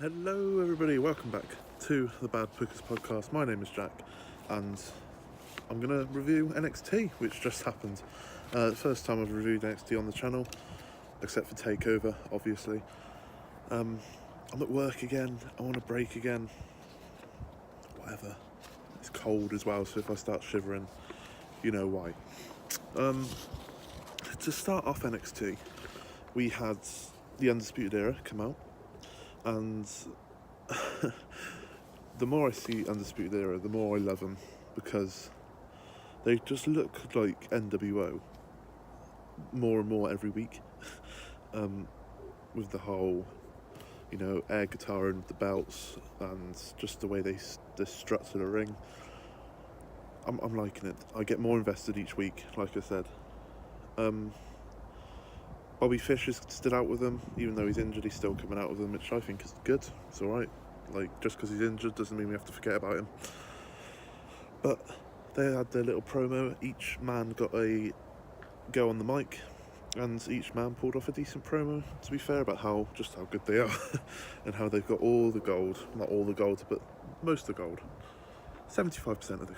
Hello everybody, welcome back to the Bad Pookers podcast. My name is Jack and I'm going to review NXT, which just happened. The first time I've reviewed NXT on the channel, except for TakeOver, obviously. I'm at work again, I want a break again, whatever. It's cold as well, so if I start shivering, you know why. To start off NXT, we had the Undisputed Era come out, and the more I see Undisputed Era, the more I love them, because they just look like NWO more and more every week. With the whole, air guitar and the belts, and just the way they strut to the ring. I'm liking it. I get more invested each week, like I said. Bobby Fish is still out with them, even though he's injured, he's still coming out with them, which I think is good. It's alright. Just because he's injured doesn't mean we have to forget about him. But they had their little promo. Each man got a go on the mic, and each man pulled off a decent promo, to be fair, about how good they are and how they've got all the gold. Not all the gold, but most of the gold. 75% of the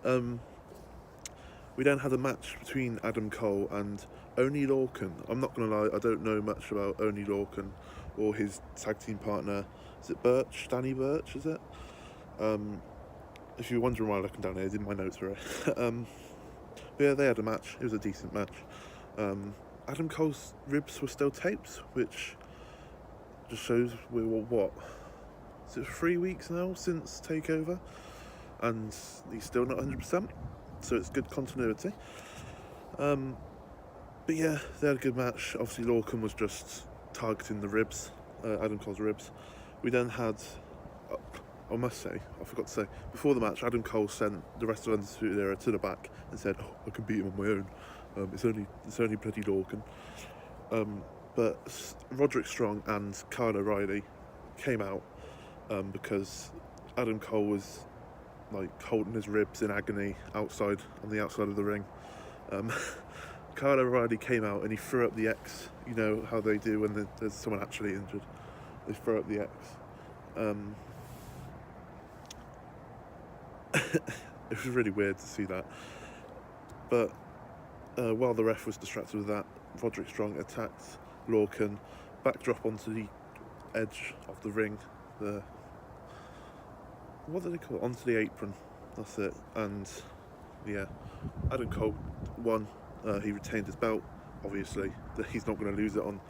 gold. We then had a match between Adam Cole and Oney Lorcan. I'm not going to lie, I don't know much about Oney Lorcan or his tag team partner. Is it Birch? Danny Birch, is it? If you're wondering why I'm looking down here, it's in my notes, right? Yeah, they had a match. It was a decent match. Adam Cole's ribs were still taped, which just shows we're, what? Is it 3 weeks now since TakeOver? And he's still not 100%, so it's good continuity. But yeah, they had a good match. Obviously, Lorcan was just targeting the ribs, Adam Cole's ribs. We then had, I must say, I forgot to say, before the match, Adam Cole sent the rest of Undisputed Era to the back and said, "Oh, I can beat him on my own. It's only bloody Lorcan." But Roderick Strong and Kyle O'Reilly came out because Adam Cole was holding his ribs in agony on the outside of the ring. Kyle O'Reilly came out and he threw up the X. You know how they do when there's someone actually injured. They throw up the X. It was really weird to see that. But while the ref was distracted with that, Roderick Strong attacked Lorcan, backdrop onto the edge of the ring. What do they call it? Onto the apron. That's it. And yeah, Adam Cole won. He retained his belt. Obviously, he's not going to lose it on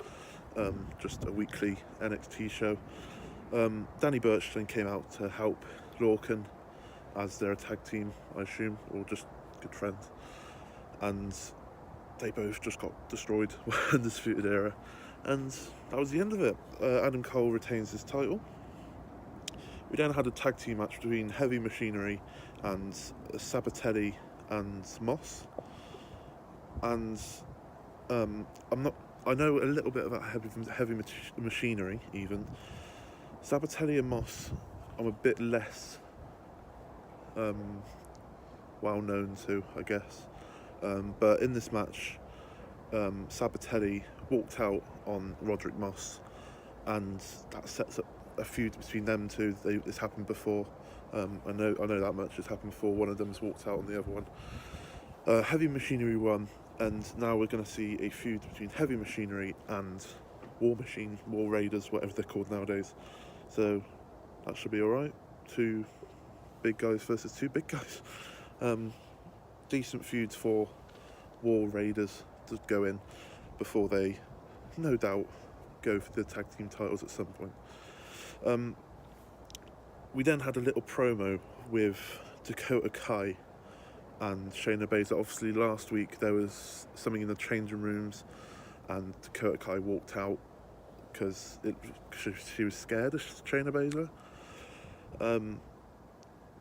just a weekly NXT show. Danny Burch then came out to help Lorcan as their tag team, I assume, or just good friends. And they both just got destroyed in the Undisputed Era. And that was the end of it. Adam Cole retains his title. We then had a tag team match between Heavy Machinery and Sabatelli and Moss. And I know a little bit about Heavy Machinery even. Sabatelli and Moss, I'm a bit less well known to, I guess. But in this match, Sabatelli walked out on Roderick Moss, and that sets up a feud between them two. It's happened before. I know that much. It's happened before. One of them's walked out on the other one. Heavy Machinery won, and now we're going to see a feud between Heavy Machinery and War Raiders, whatever they're called nowadays. So that should be alright. 2 big guys versus 2 big guys. Decent feuds for War Raiders to go in before they, no doubt, go for the tag team titles at some point. We then had a little promo with Dakota Kai and Shayna Baszler. Obviously, last week there was something in the changing rooms, and Dakota Kai walked out because she was scared of Shayna Baszler. And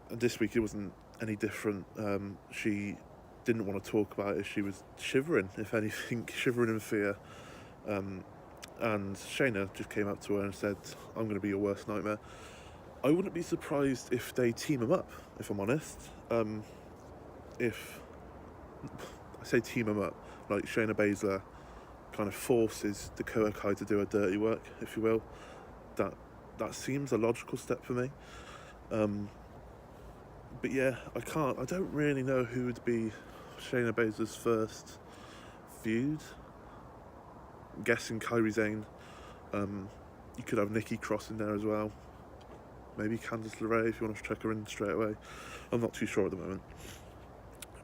this week it wasn't any different. She didn't want to talk about it. She was shivering, if anything, shivering in fear. And Shayna just came up to her and said, "I'm going to be your worst nightmare." I wouldn't be surprised if they team them up, if I'm honest. If I say team them up, like Shayna Baszler kind of forces Dakota Kai to do her dirty work, if you will, that that seems a logical step for me. But yeah, I don't really know who would be Shayna Baszler's first feud. I'm guessing Kairi Sane. You could have Nikki Cross in there as well. Maybe Candice LeRae if you want to check her in straight away. I'm not too sure at the moment.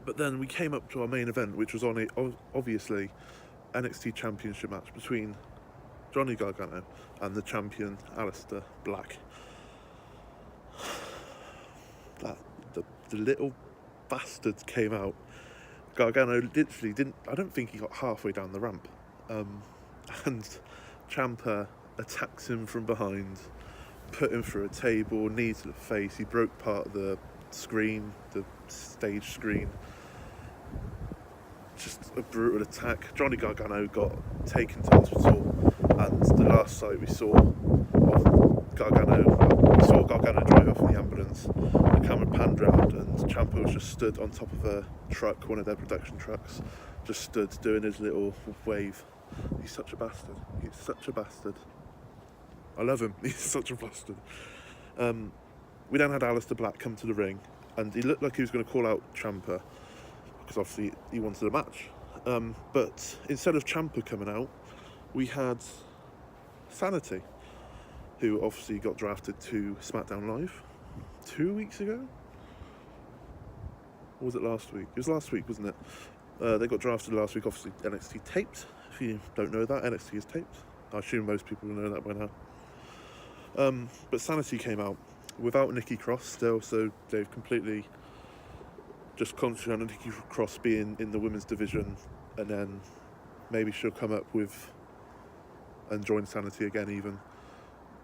But then we came up to our main event, which was on obviously NXT Championship match between Johnny Gargano and the champion Aleister Black. The little bastard came out. Gargano literally didn't. I don't think he got halfway down the ramp, and Ciampa attacks him from behind, put him through a table, knee to the face. He broke part of the screen, the stage screen. Just a brutal attack. Johnny Gargano got taken to hospital, and the last sight we saw of Gargano drive off in the ambulance. The camera panned round, and Ciampa was just stood on top of a truck, one of their production trucks, just stood doing his little wave. He's such a bastard. He's such a bastard. I love him. He's such a bastard. We then had Aleister Black come to the ring, and he looked like he was going to call out Ciampa, because obviously he wanted a match. But instead of Ciampa coming out, we had Sanity, who obviously got drafted to SmackDown Live 2 weeks ago? Or was it last week? It was last week, wasn't it? They got drafted last week. Obviously NXT taped. If you don't know that, NXT is taped. I assume most people will know that by now. But Sanity came out without Nikki Cross still, so they've completely just concentrated on Nikki Cross being in the women's division, and then maybe she'll come up with and join Sanity again even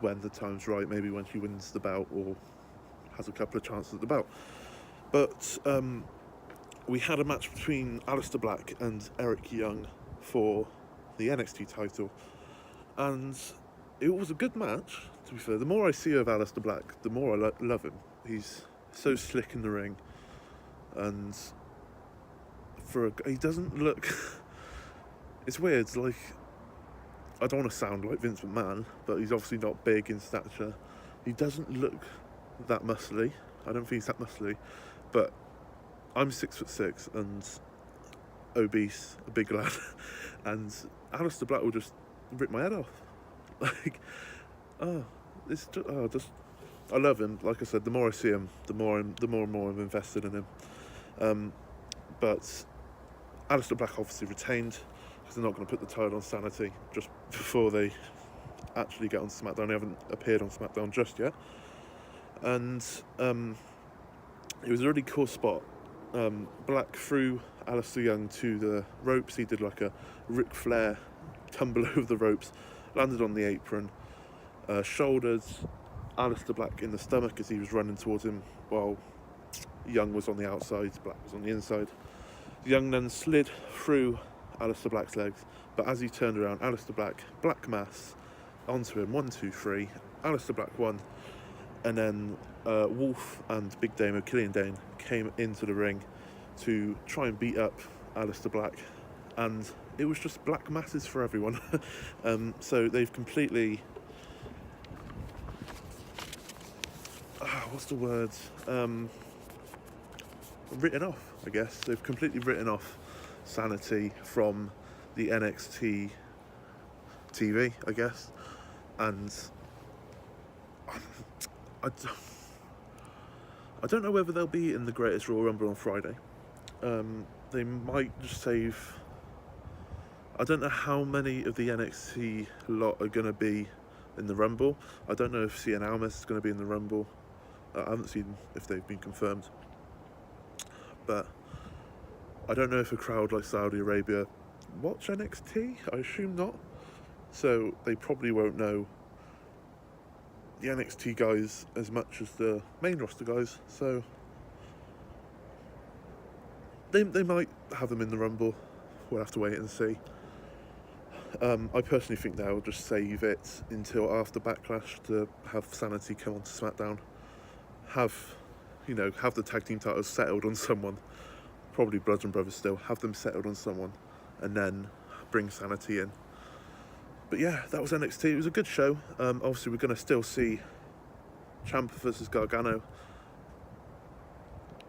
when the time's right, maybe when she wins the belt or has a couple of chances at the belt. But we had a match between Aleister Black and Eric Young for the NXT title, and it was a good match, to be fair. The more I see of Aleister Black, the more I love him. He's so slick in the ring, and he doesn't look it's weird, like, I don't want to sound like Vince McMahon, but he's obviously not big in stature. He doesn't look that muscly. I don't think he's that muscly, but I'm 6'6" and obese, a big lad, and Aleister Black will just rip my head off. Like, I love him. Like I said, the more I see him, the more and more I'm invested in him. But Aleister Black obviously retained, because they're not going to put the title on Sanity just before they actually get on SmackDown. They haven't appeared on SmackDown just yet. And it was a really cool spot. Black threw Aleister Young to the ropes. He did like a Ric Flair tumble over the ropes, landed on the apron, shouldered Aleister Black in the stomach as he was running towards him, while Young was on the outside, Black was on the inside. Young then slid through Aleister Black's legs, but as he turned around, Aleister Black mass onto him, 1, 2, 3. Aleister Black won, and then Wolf and Big Damo Killian Dane came into the ring to try and beat up Aleister Black, and it was just black masses for everyone. So they've completely what's the word? Written off, I guess. They've completely written off Sanity from the NXT TV, I guess. And I don't know whether they'll be in the Greatest Royal Rumble on Friday. They might just save... I don't know how many of the NXT lot are going to be in the Rumble. I don't know if CIAMPA is going to be in the Rumble. I haven't seen if they've been confirmed. But I don't know if a crowd like Saudi Arabia watch NXT. I assume not. So they probably won't know the NXT guys as much as the main roster guys. So they might have them in the Rumble. We'll have to wait and see. I personally think they'll just save it until after Backlash to have Sanity come on to SmackDown. Have the tag team titles settled on someone, probably Bludgeon Brothers still, have them settled on someone, and then bring Sanity in. But yeah, that was NXT. It was a good show. Obviously, we're going to still see Ciampa versus Gargano.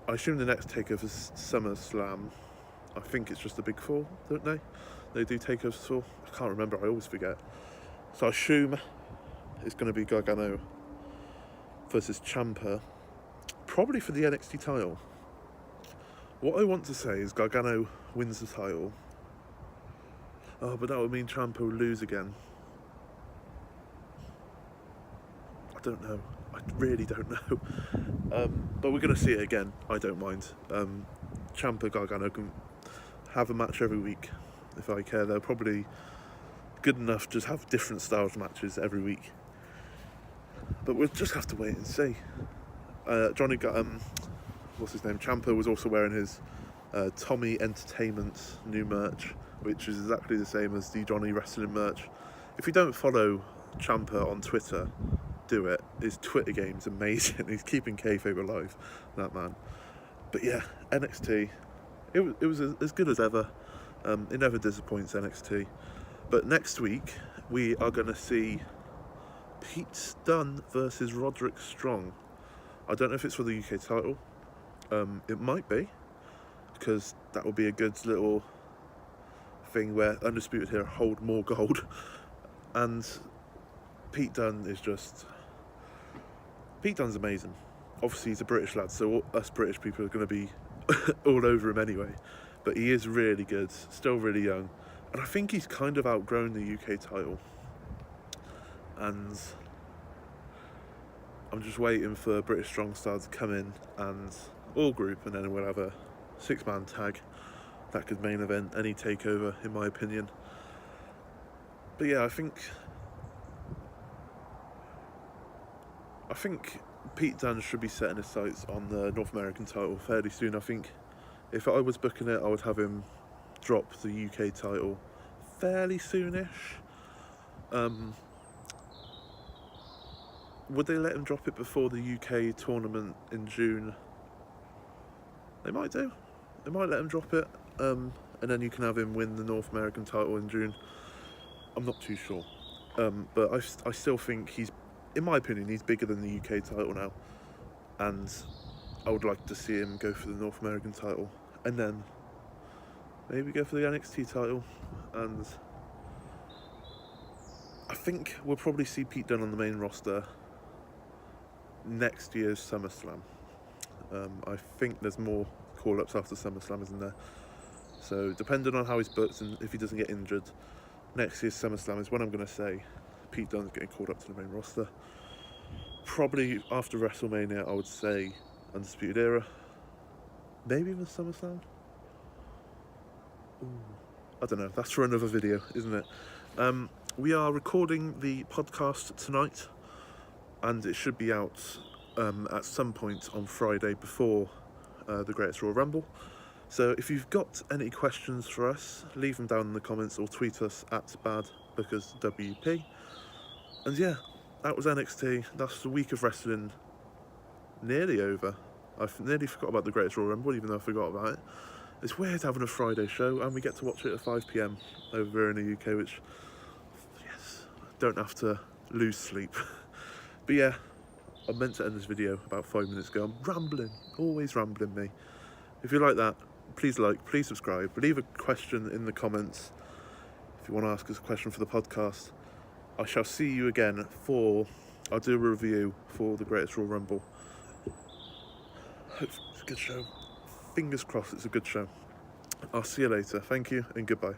I assume the next takeover is SummerSlam. I think it's just the Big Four, don't they? They do takeovers for. I can't remember. I always forget. So I assume it's going to be Gargano versus Ciampa, probably for the NXT title. What I want to say is Gargano wins the title. Oh, but that would mean Ciampa will lose again. I don't know. I really don't know. But we're going to see it again. I don't mind. Ciampa, Gargano can have a match every week if I care. They're probably good enough to just have different styles of matches every week. But we'll just have to wait and see. Johnny got what's his name? Ciampa was also wearing his Tommy Entertainment new merch, which is exactly the same as the Johnny Wrestling merch. If you don't follow Ciampa on Twitter, do it. His Twitter game's amazing. He's keeping kayfabe alive, that man. But yeah, NXT, it was as good as ever. It never disappoints, NXT. But next week we are going to see Pete Dunne versus Roderick Strong. I don't know if it's for the UK title. It might be, because that will be a good little thing where Undisputed Era hold more gold. And Pete Dunne is just... Pete Dunne's amazing. Obviously he's a British lad, so us British people are going to be all over him anyway. But he is really good, still really young. And I think he's kind of outgrown the UK title. And I'm just waiting for British Strong Style to come in and all group, and then we'll have a 6-man tag that could main event any takeover, in my opinion. But yeah, I think Pete Dunne should be setting his sights on the North American title fairly soon. I think if I was booking it, I would have him drop the UK title fairly soonish. Would they let him drop it before the UK tournament in June? They might do. They might let him drop it, and then you can have him win the North American title in June. I'm not too sure. But I still think he's, in my opinion, he's bigger than the UK title now. And I would like to see him go for the North American title. And then maybe go for the NXT title. And I think we'll probably see Pete Dunne on the main roster next year's SummerSlam. I think there's more call-ups after SummerSlam, isn't there? So depending on how he's booked and if he doesn't get injured, next year's SummerSlam is when I'm going to say Pete Dunne's getting called up to the main roster. Probably after WrestleMania, I would say Undisputed Era. Maybe even SummerSlam. Ooh, I don't know. That's for another video, isn't it? We are recording the podcast tonight, and it should be out at some point on Friday before the Greatest Royal Rumble. So if you've got any questions for us, leave them down in the comments or tweet us at BadBookersWP. And yeah, that was NXT. That's the week of wrestling nearly over. I nearly forgot about the Greatest Royal Rumble, even though I forgot about it. It's weird having a Friday show, and we get to watch it at 5 PM over here in the UK, which, yes, don't have to lose sleep. But yeah, I meant to end this video about 5 minutes ago. I'm rambling, always rambling me. If you like that, please like, please subscribe. Leave a question in the comments if you want to ask us a question for the podcast. I shall see you again I'll do a review for the Greatest Royal Rumble. Hopefully it's a good show. Fingers crossed it's a good show. I'll see you later. Thank you and goodbye.